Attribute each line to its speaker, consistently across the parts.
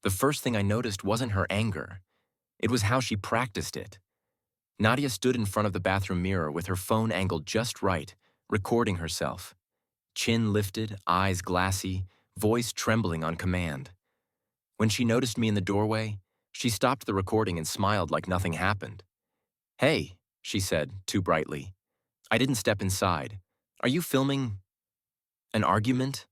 Speaker 1: The first thing I noticed wasn't her anger. It was how she practiced it. Nadia stood in front of the bathroom mirror with her phone angled just right, recording herself. Chin lifted, eyes glassy, voice trembling on command. When she noticed me in the doorway, she stopped the recording and smiled like nothing happened. "Hey," she said, too brightly. I didn't step inside. "Are you filming an argument?"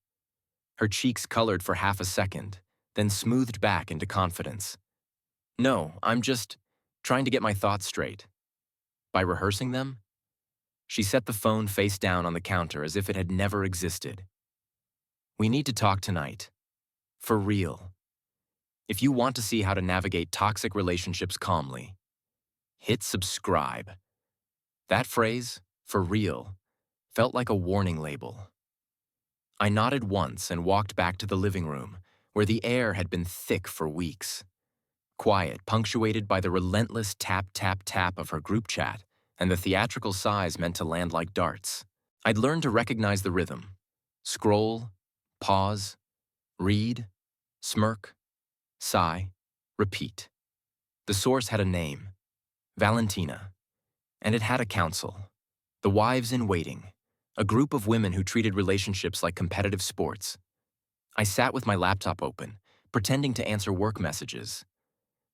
Speaker 1: Her cheeks colored for half a second, then smoothed back into confidence. "No, I'm just trying to get my thoughts straight." By rehearsing them? She set the phone face down on the counter as if it had never existed. "We need to talk tonight. For real. If you want to see how to navigate toxic relationships calmly, hit subscribe." That phrase, "for real," felt like a warning label. I nodded once and walked back to the living room, where the air had been thick for weeks. Quiet, punctuated by the relentless tap-tap-tap of her group chat and the theatrical sighs meant to land like darts. I'd learned to recognize the rhythm. Scroll, pause, read, smirk, sigh, repeat. The source had a name, Valentina, and it had a council, the Wives in Waiting, a group of women who treated relationships like competitive sports. I sat with my laptop open, pretending to answer work messages.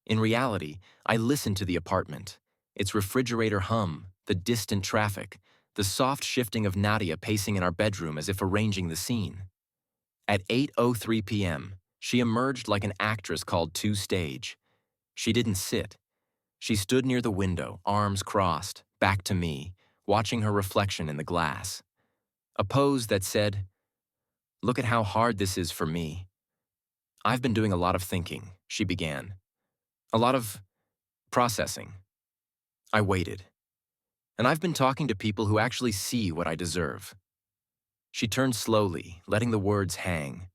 Speaker 1: In reality, I listened to the apartment, its refrigerator hum, the distant traffic, the soft shifting of Nadia pacing in our bedroom as if arranging the scene. At 8:03 p.m., she emerged like an actress called to stage. She didn't sit. She stood near the window, arms crossed, back to me, watching her reflection in the glass. A pose that said, "Look at how hard this is for me." "I've been doing a lot of thinking," she began. "A lot of processing." I waited. "And I've been talking to people who actually see what I deserve." She turned slowly, letting the words hang.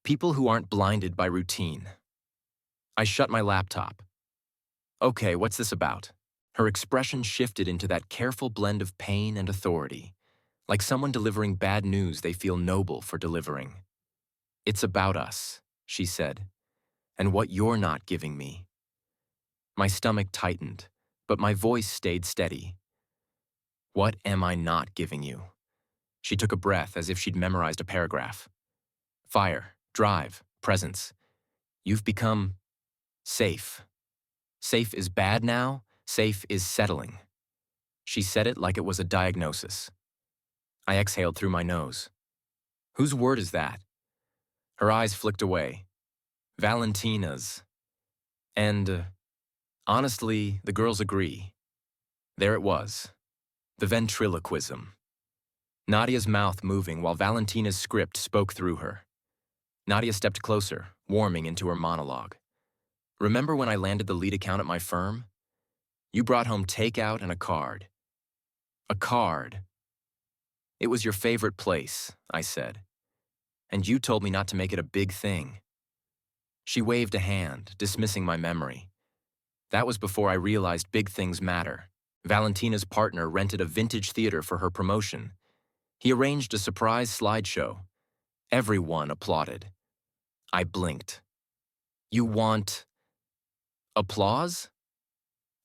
Speaker 1: "People who aren't blinded by routine." I shut my laptop. "Okay, what's this about?" Her expression shifted into that careful blend of pain and authority, like someone delivering bad news they feel noble for delivering. "It's about us," she said, "and what you're not giving me." My stomach tightened, but my voice stayed steady. "What am I not giving you?" She took a breath as if she'd memorized a paragraph. "Fire, drive, presence. You've become safe. Safe is bad now, safe is settling." She said it like it was a diagnosis. I exhaled through my nose. "Whose word is that?" Her eyes flicked away. "Valentina's. And, honestly, the girls agree." There it was. The ventriloquism. Nadia's mouth moving while Valentina's script spoke through her. Nadia stepped closer, warming into her monologue. "Remember when I landed the lead account at my firm? You brought home takeout and a card. A card. It was your favorite place," I said. "And you told me not to make it a big thing." She waved a hand, dismissing my memory. That was before I realized big things matter. Valentina's partner rented a vintage theater for her promotion. He arranged a surprise slideshow. Everyone applauded. I blinked. "You want applause?"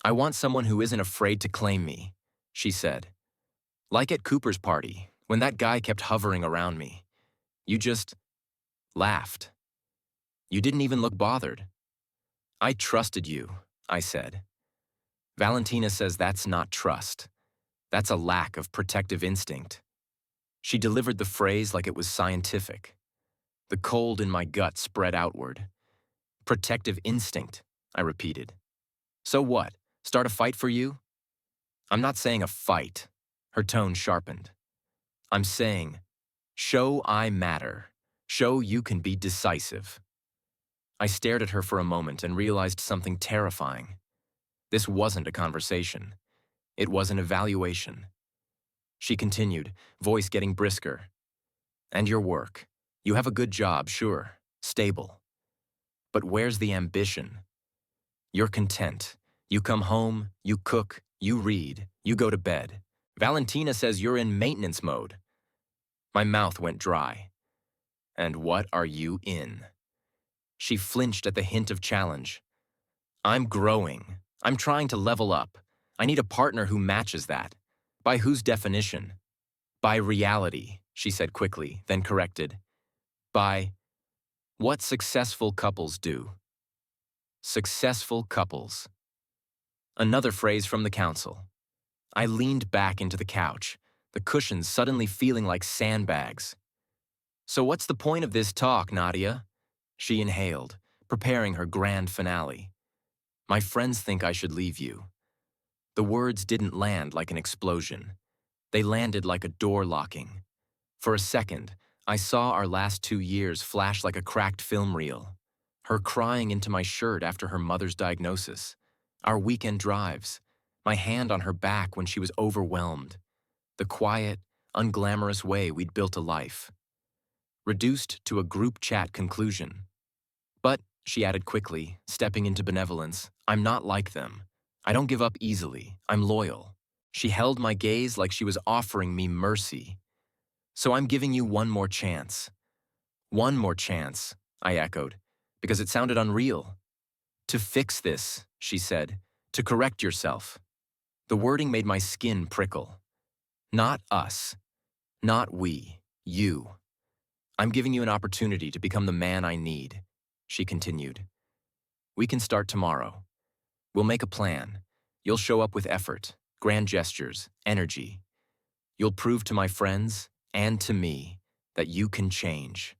Speaker 1: "I want someone who isn't afraid to claim me," she said. "Like at Cooper's party, when that guy kept hovering around me. You just laughed. You didn't even look bothered." "I trusted you," I said. "Valentina says that's not trust. That's a lack of protective instinct." She delivered the phrase like it was scientific. The cold in my gut spread outward. "Protective instinct," I repeated. "So what? Start a fight for you?" "I'm not saying a fight." Her tone sharpened. "I'm saying, show I matter. Show you can be decisive." I stared at her for a moment and realized something terrifying. This wasn't a conversation. It was an evaluation. She continued, voice getting brisker. "And your work. You have a good job, sure, stable. But where's the ambition? You're content. You come home, you cook, you read, you go to bed. Valentina says you're in maintenance mode." My mouth went dry. "And what are you in?" She flinched at the hint of challenge. I'm growing. I'm trying to level up. I need a partner who matches that. By whose definition? By reality, she said quickly, then corrected. By what successful couples do. Successful couples. Another phrase from the council. I leaned back into the couch, the cushions suddenly feeling like sandbags. So what's the point of this talk, Nadia? She inhaled, preparing her grand finale. My friends think I should leave you. The words didn't land like an explosion. They landed like a door locking. For a second, I saw our last 2 years flash like a cracked film reel. Her crying into my shirt after her mother's diagnosis. Our weekend drives. My hand on her back when she was overwhelmed. The quiet, unglamorous way we'd built a life. Reduced to a group chat conclusion. But, she added quickly, stepping into benevolence, I'm not like them. I don't give up easily. I'm loyal. She held my gaze like she was offering me mercy. So I'm giving you one more chance. One more chance, I echoed, because it sounded unreal. To fix this, she said, to correct yourself. The wording made my skin prickle. Not us. Not we. You. I'm giving you an opportunity to become the man I need, she continued. We can start tomorrow. We'll make a plan. You'll show up with effort, grand gestures, energy. You'll prove to my friends and to me that you can change.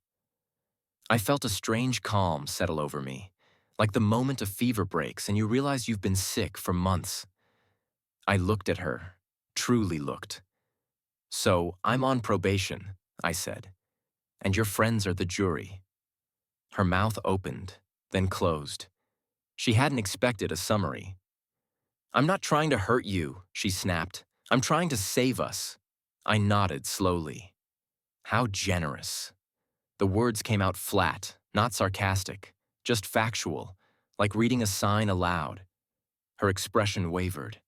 Speaker 1: I felt a strange calm settle over me, like the moment a fever breaks and you realize you've been sick for months. I looked at her, truly looked. So, I'm on probation, I said, and your friends are the jury. Her mouth opened, then closed. She hadn't expected a summary. I'm not trying to hurt you, she snapped. I'm trying to save us. I nodded slowly. How generous. The words came out flat, not sarcastic, just factual, like reading a sign aloud. Her expression wavered.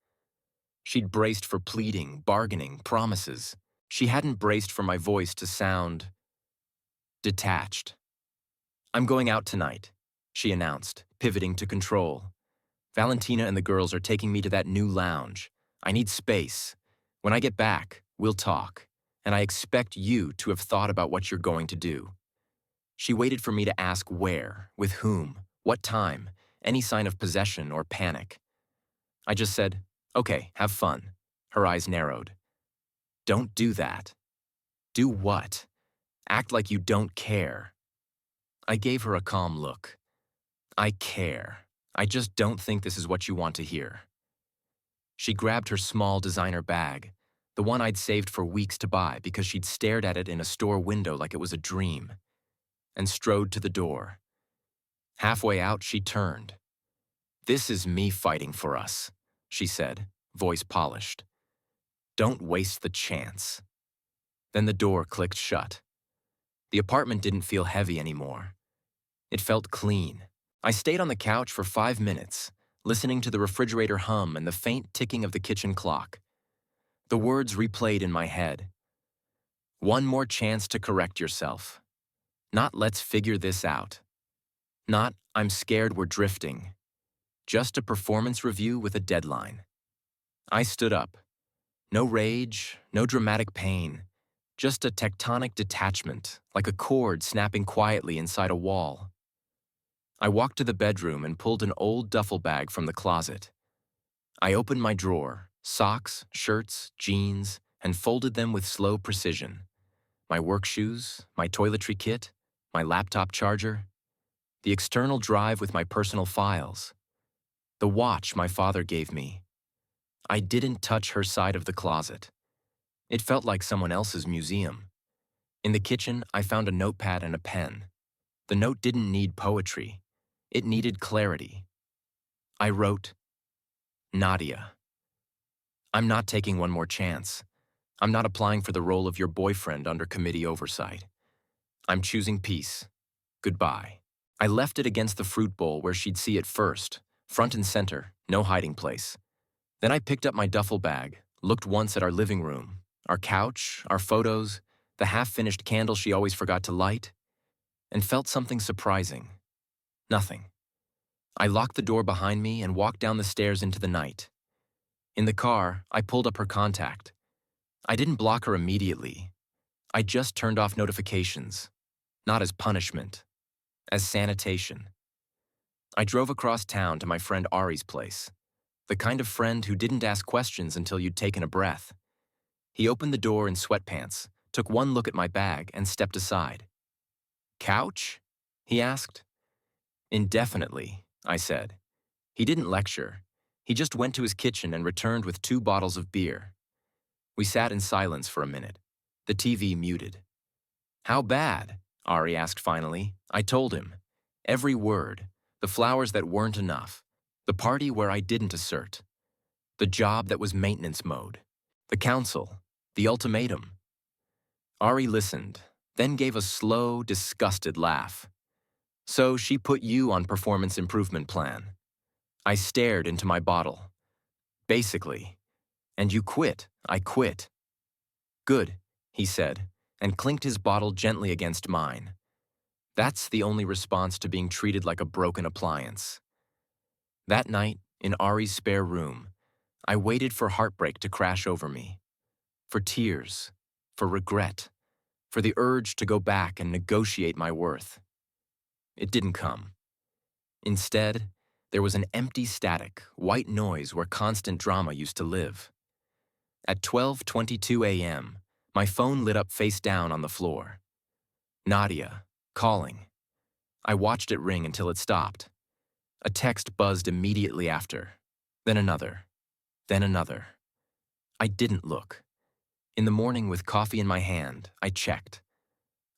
Speaker 1: She'd braced for pleading, bargaining, promises. She hadn't braced for my voice to sound detached. I'm going out tonight, she announced, pivoting to control. Valentina and the girls are taking me to that new lounge. I need space. When I get back, we'll talk, and I expect you to have thought about what you're going to do. She waited for me to ask where, with whom, what time, any sign of possession or panic. I just said, okay, have fun. Her eyes narrowed. Don't do that. Do what? Act like you don't care. I gave her a calm look. I care. I just don't think this is what you want to hear. She grabbed her small designer bag, the one I'd saved for weeks to buy because she'd stared at it in a store window like it was a dream, and strode to the door. Halfway out, she turned. This is me fighting for us, she said, voice polished. Don't waste the chance. Then the door clicked shut. The apartment didn't feel heavy anymore. It felt clean. I stayed on the couch for 5 minutes, listening to the refrigerator hum and the faint ticking of the kitchen clock. The words replayed in my head. One more chance to correct yourself. Not let's figure this out. Not I'm scared we're drifting. Just a performance review with a deadline. I stood up. No rage, no dramatic pain. Just a tectonic detachment, like a cord snapping quietly inside a wall. I walked to the bedroom and pulled an old duffel bag from the closet. I opened my drawer, socks, shirts, jeans, and folded them with slow precision. My work shoes, my toiletry kit, my laptop charger, the external drive with my personal files, the watch my father gave me. I didn't touch her side of the closet. It felt like someone else's museum. In the kitchen, I found a notepad and a pen. The note didn't need poetry. It needed clarity. I wrote, Nadia, I'm not taking one more chance. I'm not applying for the role of your boyfriend under committee oversight. I'm choosing peace. Goodbye. I left it against the fruit bowl where she'd see it first, front and center, no hiding place. Then I picked up my duffel bag, looked once at our living room, our couch, our photos, the half-finished candle she always forgot to light, and felt something surprising. Nothing. I locked the door behind me and walked down the stairs into the night. In the car, I pulled up her contact. I didn't block her immediately. I just turned off notifications, not as punishment, as sanitation. I drove across town to my friend Ari's place, the kind of friend who didn't ask questions until you'd taken a breath. He opened the door in sweatpants, took one look at my bag, and stepped aside. "Couch?" he asked. "Indefinitely," I said. He didn't lecture. He just went to his kitchen and returned with 2 bottles of beer. We sat in silence for a minute, the TV muted. "How bad?" Ari asked finally. I told him. Every word, the flowers that weren't enough, the party where I didn't assert, the job that was maintenance mode, the counsel, the ultimatum. Ari listened, then gave a slow, disgusted laugh. "So she put you on performance improvement plan." I stared into my bottle. "Basically. And you quit." I quit. "Good," he said, and clinked his bottle gently against mine. That's the only response to being treated like a broken appliance. That night, in Ari's spare room, I waited for heartbreak to crash over me. For tears, for regret, for the urge to go back and negotiate my worth. It didn't come. Instead, there was an empty static, white noise where constant drama used to live. At 12:22 a.m., my phone lit up face down on the floor. Nadia, calling. I watched it ring until it stopped. A text buzzed immediately after. Then another. Then another. I didn't look. In the morning, with coffee in my hand, I checked.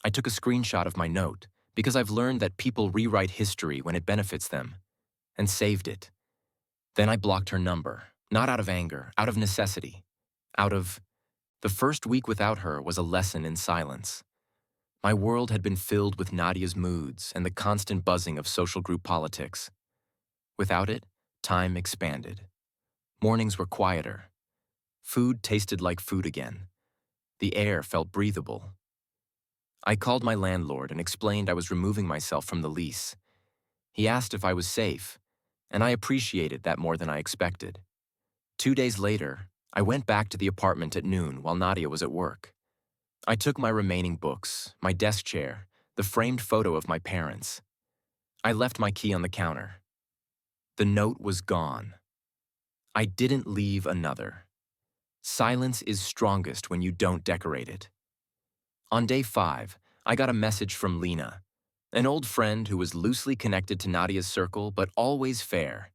Speaker 1: I took a screenshot of my note, because I've learned that people rewrite history when it benefits them, and saved it. Then I blocked her number, not out of anger, out of necessity, out of... The first week without her was a lesson in silence. My world had been filled with Nadia's moods and the constant buzzing of social group politics. Without it, time expanded. Mornings were quieter. Food tasted like food again. The air felt breathable. I called my landlord and explained I was removing myself from the lease. He asked if I was safe, and I appreciated that more than I expected. 2 days later, I went back to the apartment at noon while Nadia was at work. I took my remaining books, my desk chair, the framed photo of my parents. I left my key on the counter. The note was gone. I didn't leave another. Silence is strongest when you don't decorate it. On day 5, I got a message from Lena, an old friend who was loosely connected to Nadia's circle but always fair.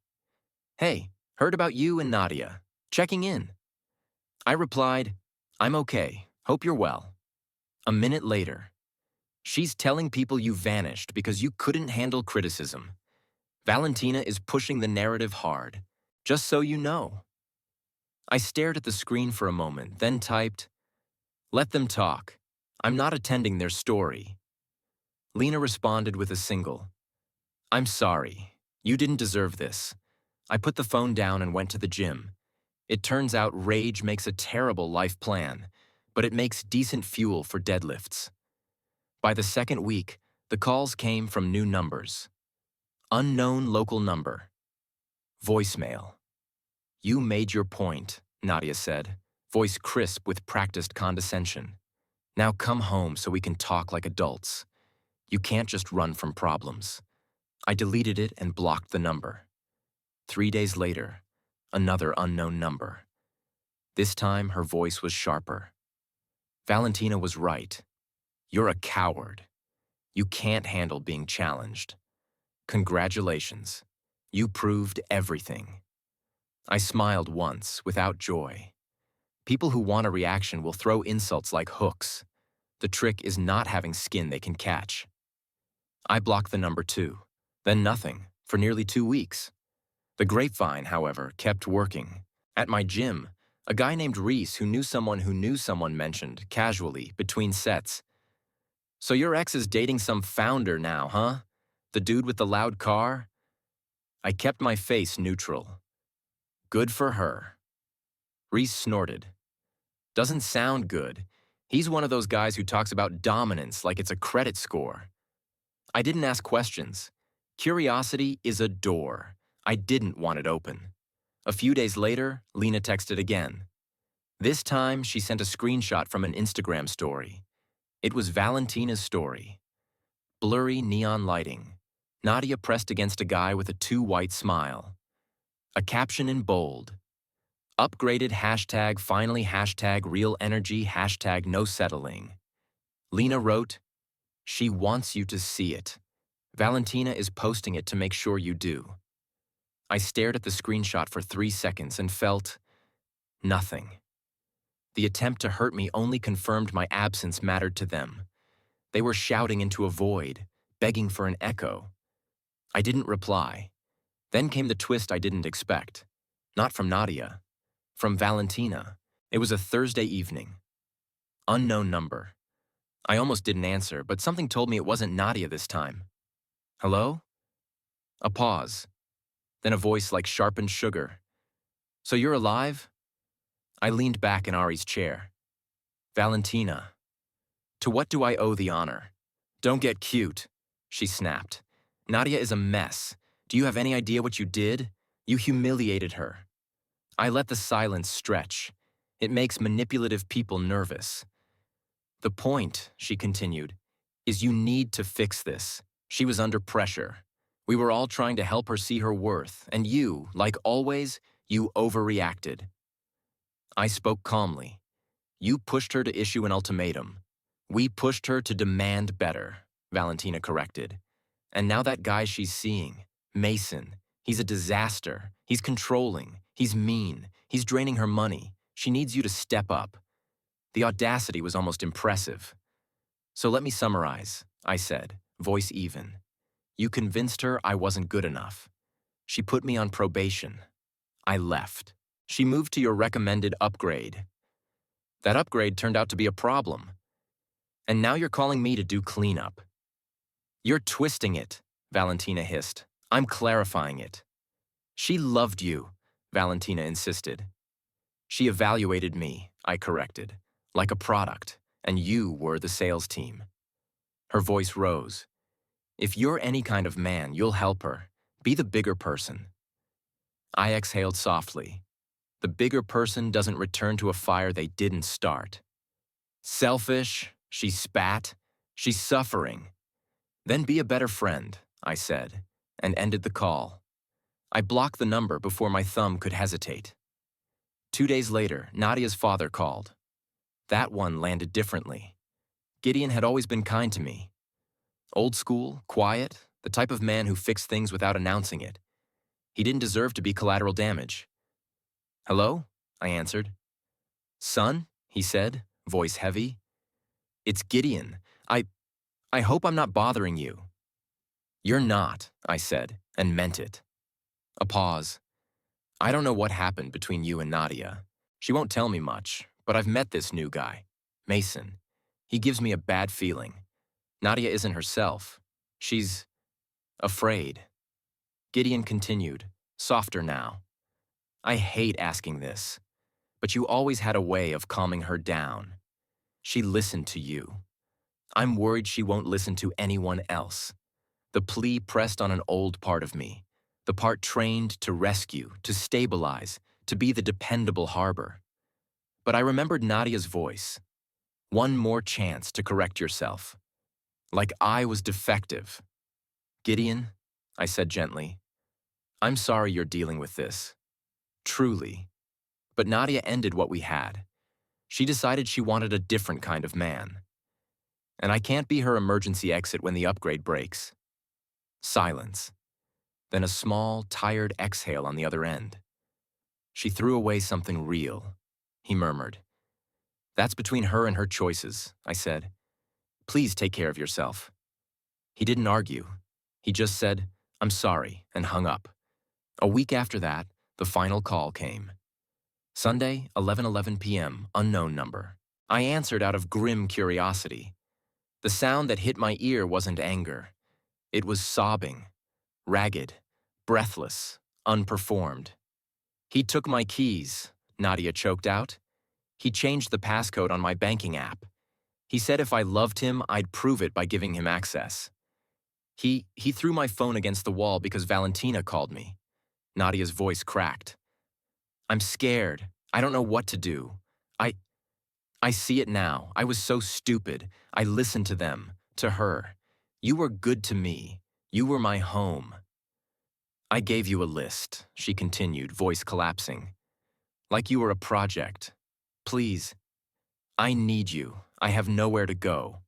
Speaker 1: "Hey, heard about you and Nadia. Checking in." I replied, "I'm okay. Hope you're well." A minute later, "She's telling people you vanished because you couldn't handle criticism. Valentina is pushing the narrative hard. Just so you know." I stared at the screen for a moment, then typed, "Let them talk. I'm not attending their story." Lena responded with a single, "I'm sorry. You didn't deserve this." I put the phone down and went to the gym. It turns out rage makes a terrible life plan, but it makes decent fuel for deadlifts. By the second week, the calls came from new numbers. Unknown local number. Voicemail. "You made your point," Nadia said, voice crisp with practiced condescension. "Now come home so we can talk like adults. You can't just run from problems." I deleted it and blocked the number. 3 days later, another unknown number. This time, her voice was sharper. "Valentina was right. You're a coward. You can't handle being challenged. Congratulations. You proved everything." I smiled once, without joy. People who want a reaction will throw insults like hooks. The trick is not having skin they can catch. I blocked the number too, then nothing, for nearly 2 weeks. The grapevine, however, kept working. At my gym, a guy named Reese who knew someone mentioned, casually, between sets, "So your ex is dating some founder now, huh? The dude with the loud car?" I kept my face neutral. "Good for her." Reese snorted. "Doesn't sound good. He's one of those guys who talks about dominance like it's a credit score." I didn't ask questions. Curiosity is a door. I didn't want it open. A few days later, Lena texted again. This time, she sent a screenshot from an Instagram story. It was Valentina's story. Blurry neon lighting. Nadia pressed against a guy with a too white smile. A caption in bold. Upgraded hashtag finally hashtag real energy hashtag no settling. Lena wrote, "She wants you to see it. Valentina is posting it to make sure you do." I stared at the screenshot for 3 seconds and felt nothing. The attempt to hurt me only confirmed my absence mattered to them. They were shouting into a void, begging for an echo. I didn't reply. Then came the twist I didn't expect. Not from Nadia. From Valentina. It was a Thursday evening. Unknown number. I almost didn't answer, but something told me it wasn't Nadia this time. Hello? A pause. Then a voice like sharpened sugar. "So you're alive?" I leaned back in Ari's chair. "Valentina. To what do I owe the honor?" "Don't get cute," she snapped. "Nadia is a mess. Do you have any idea what you did? You humiliated her." I let the silence stretch. It makes manipulative people nervous. "The point," she continued, "is you need to fix this." She was under pressure. We were all trying to help her see her worth, and you, like always, you overreacted. I spoke calmly. "You pushed her to issue an ultimatum. We pushed her to demand better," Valentina corrected. "And now that guy she's seeing, Mason, he's a disaster. He's controlling. He's mean. He's draining her money. She needs you to step up." The audacity was almost impressive. "So let me summarize," I said, voice even. "You convinced her I wasn't good enough. She put me on probation. I left. She moved to your recommended upgrade. That upgrade turned out to be a problem. And now you're calling me to do cleanup." "You're twisting it," Valentina hissed. "I'm clarifying it." "She loved you," Valentina insisted. "She evaluated me," I corrected, "like a product, and you were the sales team." Her voice rose. "If you're any kind of man, you'll help her. Be the bigger person." I exhaled softly. The bigger person doesn't return to a fire they didn't start. "Selfish," she spat. "She's suffering." "Then be a better friend," I said, and ended the call. I blocked the number before my thumb could hesitate. 2 days later, Nadia's father called. That one landed differently. Gideon had always been kind to me. Old school, quiet, the type of man who fixed things without announcing it. He didn't deserve to be collateral damage. "Hello?" I answered. "Son?" he said, voice heavy. "It's Gideon. I hope I'm not bothering you." "You're not," I said, and meant it. A pause. "I don't know what happened between you and Nadia. She won't tell me much, but I've met this new guy, Mason. He gives me a bad feeling. Nadia isn't herself. She's afraid." Gideon continued, softer now. "I hate asking this, but you always had a way of calming her down. She listened to you. I'm worried she won't listen to anyone else." The plea pressed on an old part of me, the part trained to rescue, to stabilize, to be the dependable harbor. But I remembered Nadia's voice. "One more chance to correct yourself." Like I was defective. "Gideon," I said gently, "I'm sorry you're dealing with this. Truly." But Nadia ended what we had. She decided she wanted a different kind of man. And I can't be her emergency exit when the upgrade breaks. Silence. Then a small, tired exhale on the other end. "She threw away something real," he murmured. "That's between her and her choices," I said. "Please take care of yourself." He didn't argue. He just said, "I'm sorry," and hung up. A week after that, the final call came. Sunday, 11:11 p.m., unknown number. I answered out of grim curiosity. The sound that hit my ear wasn't anger. It was sobbing, ragged, breathless, unperformed. "He took my keys," Nadia choked out. "He changed the passcode on my banking app. He said if I loved him, I'd prove it by giving him access. He threw my phone against the wall because Valentina called me. Nadia's voice cracked. I'm scared. I don't know what to do. I, I see it now. I was so stupid. I listened to them, to her. You were good to me. You were my home. I gave you a list, she continued, voice collapsing. Like you were a project. Please. I need you. I have nowhere to go.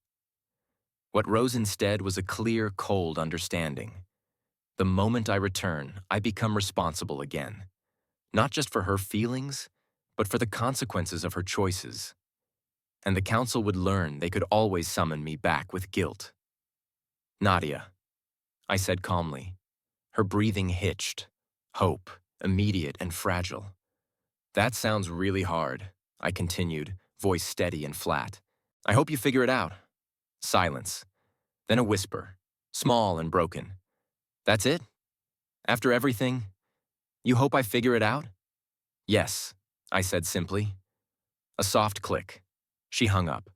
Speaker 1: What rose instead was a clear, cold understanding. The moment I return, I become responsible again. Not just for her feelings, but for the consequences of her choices. And the council would learn they could always summon me back with guilt. Nadia, I said calmly. Her breathing hitched. Hope, immediate and fragile. That sounds really hard, I continued, voice steady and flat. I hope you figure it out. Silence. Then a whisper, small and broken. That's it? After everything, you hope I figure it out? Yes, I said simply. A soft click. She hung up.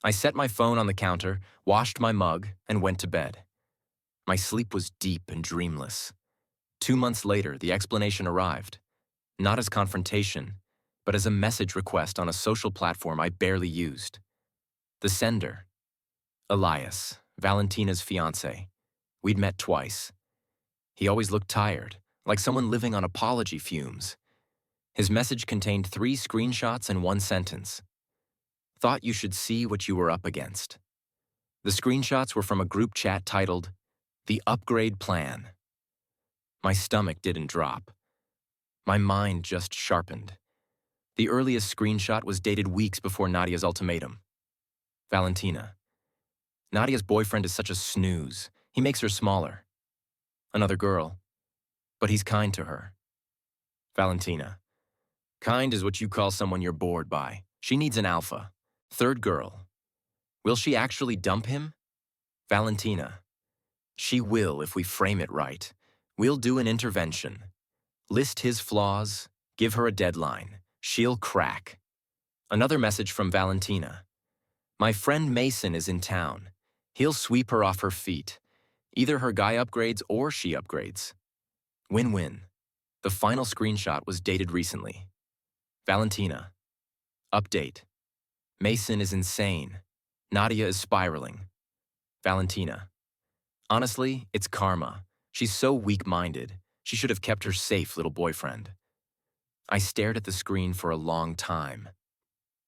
Speaker 1: I set my phone on the counter, washed my mug, and went to bed. My sleep was deep and dreamless. 2 months later, the explanation arrived. Not as confrontation, but as a message request on a social platform I barely used. The sender. Elias, Valentina's fiancé. We'd met twice. He always looked tired, like someone living on apology fumes. His message contained 3 screenshots and 1 sentence. Thought you should see what you were up against. The screenshots were from a group chat titled, The Upgrade Plan. My stomach didn't drop. My mind just sharpened. The earliest screenshot was dated weeks before Nadia's ultimatum. Valentina. Nadia's boyfriend is such a snooze. He makes her smaller. Another girl. But he's kind to her. Valentina. Kind is what you call someone you're bored by. She needs an alpha. Third girl. Will she actually dump him? Valentina. She will if we frame it right. We'll do an intervention. List his flaws, give her a deadline. She'll crack. Another message from Valentina. My friend Mason is in town. He'll sweep her off her feet. Either her guy upgrades or she upgrades. Win-win. The final screenshot was dated recently. Valentina. Update. Mason is insane. Nadia is spiraling. Valentina. Honestly, it's karma. She's so weak-minded. She should have kept her safe little boyfriend. I stared at the screen for a long time.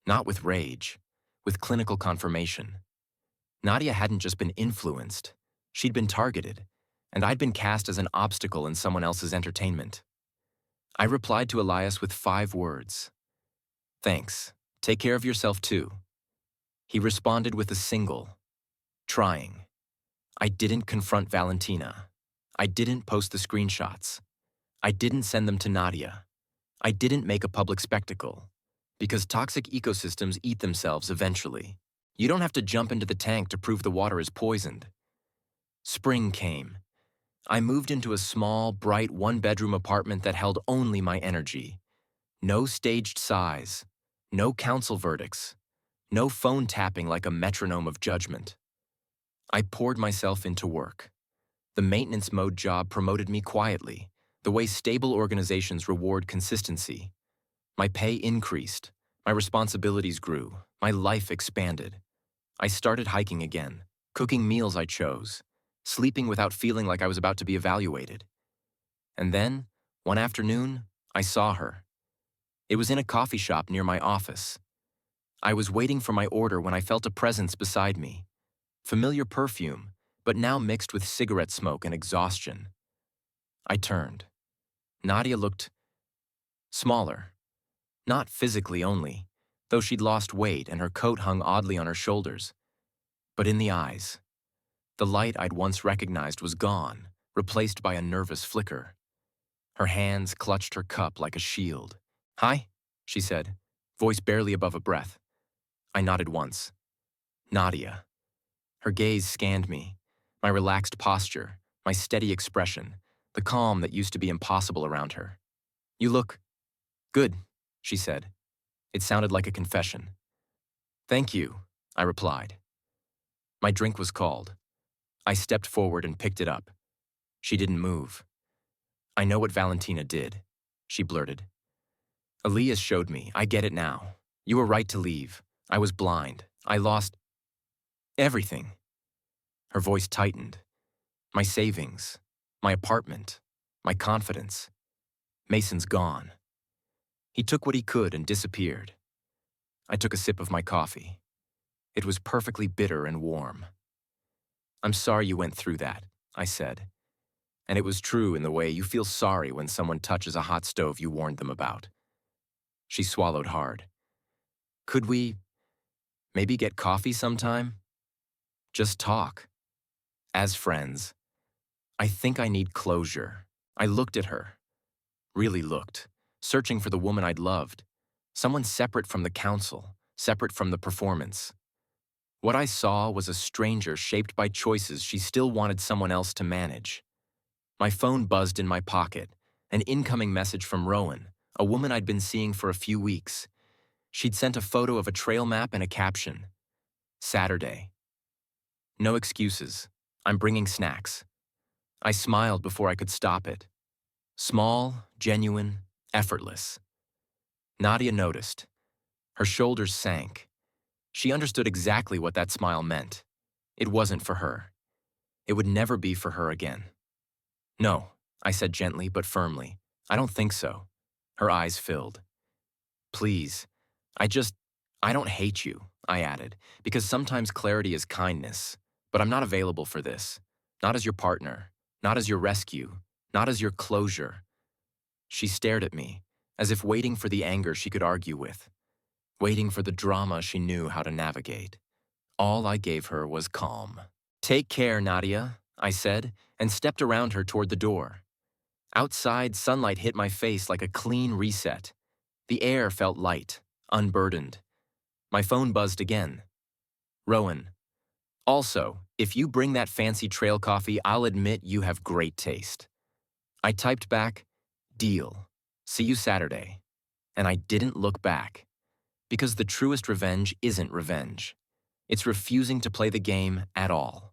Speaker 1: Not with rage, with clinical confirmation. Nadia hadn't just been influenced. She'd been targeted, and I'd been cast as an obstacle in someone else's entertainment. I replied to Elias with 5 words. Thanks. Take care of yourself too. He responded with a single. Trying. I didn't confront Valentina. I didn't post the screenshots. I didn't send them to Nadia. I didn't make a public spectacle. Because toxic ecosystems eat themselves eventually. You don't have to jump into the tank to prove the water is poisoned. Spring came. I moved into a small, bright, 1-bedroom apartment that held only my energy. No staged sighs. No council verdicts. No phone tapping like a metronome of judgment. I poured myself into work. The maintenance mode job promoted me quietly, the way stable organizations reward consistency. My pay increased. My responsibilities grew. My life expanded. I started hiking again, cooking meals I chose, sleeping without feeling like I was about to be evaluated. And then, one afternoon, I saw her. It was in a coffee shop near my office. I was waiting for my order when I felt a presence beside me. Familiar perfume, but now mixed with cigarette smoke and exhaustion. I turned. Nadia looked smaller. Not physically only, though she'd lost weight and her coat hung oddly on her shoulders, but in the eyes. The light I'd once recognized was gone, replaced by a nervous flicker. Her hands clutched her cup like a shield. Hi, she said, voice barely above a breath. I nodded once. Nadia. Her gaze scanned me, my relaxed posture, my steady expression, the calm that used to be impossible around her. You look good, she said. It sounded like a confession. Thank you, I replied. My drink was called. I stepped forward and picked it up. She didn't move. I know what Valentina did, she blurted. Elias showed me. I get it now. You were right to leave. I was blind. I lost everything. Her voice tightened. My savings, my apartment, my confidence. Mason's gone. He took what he could and disappeared. I took a sip of my coffee. It was perfectly bitter and warm. I'm sorry you went through that, I said. And it was true in the way you feel sorry when someone touches a hot stove you warned them about. She swallowed hard. Could we maybe get coffee sometime? Just talk. As friends. I think I need closure. I looked at her. Really looked. Searching for the woman I'd loved. Someone separate from the council, separate from the performance. What I saw was a stranger shaped by choices she still wanted someone else to manage. My phone buzzed in my pocket, an incoming message from Rowan, a woman I'd been seeing for a few weeks. She'd sent a photo of a trail map and a caption. Saturday. No excuses. I'm bringing snacks. I smiled before I could stop it. Small, genuine, effortless. Nadia noticed. Her shoulders sank. She understood exactly what that smile meant. It wasn't for her. It would never be for her again. No, I said gently but firmly. I don't think so. Her eyes filled. Please, I don't hate you, I added, because sometimes clarity is kindness. But I'm not available for this. Not as your partner. Not as your rescue. Not as your closure. She stared at me, as if waiting for the anger she could argue with. Waiting for the drama she knew how to navigate. All I gave her was calm. Take care, Nadia, I said, and stepped around her toward the door. Outside, sunlight hit my face like a clean reset. The air felt light, unburdened. My phone buzzed again. Rowan. Also, if you bring that fancy trail coffee, I'll admit you have great taste. I typed back, deal. See you Saturday. And I didn't look back. Because the truest revenge isn't revenge. It's refusing to play the game at all.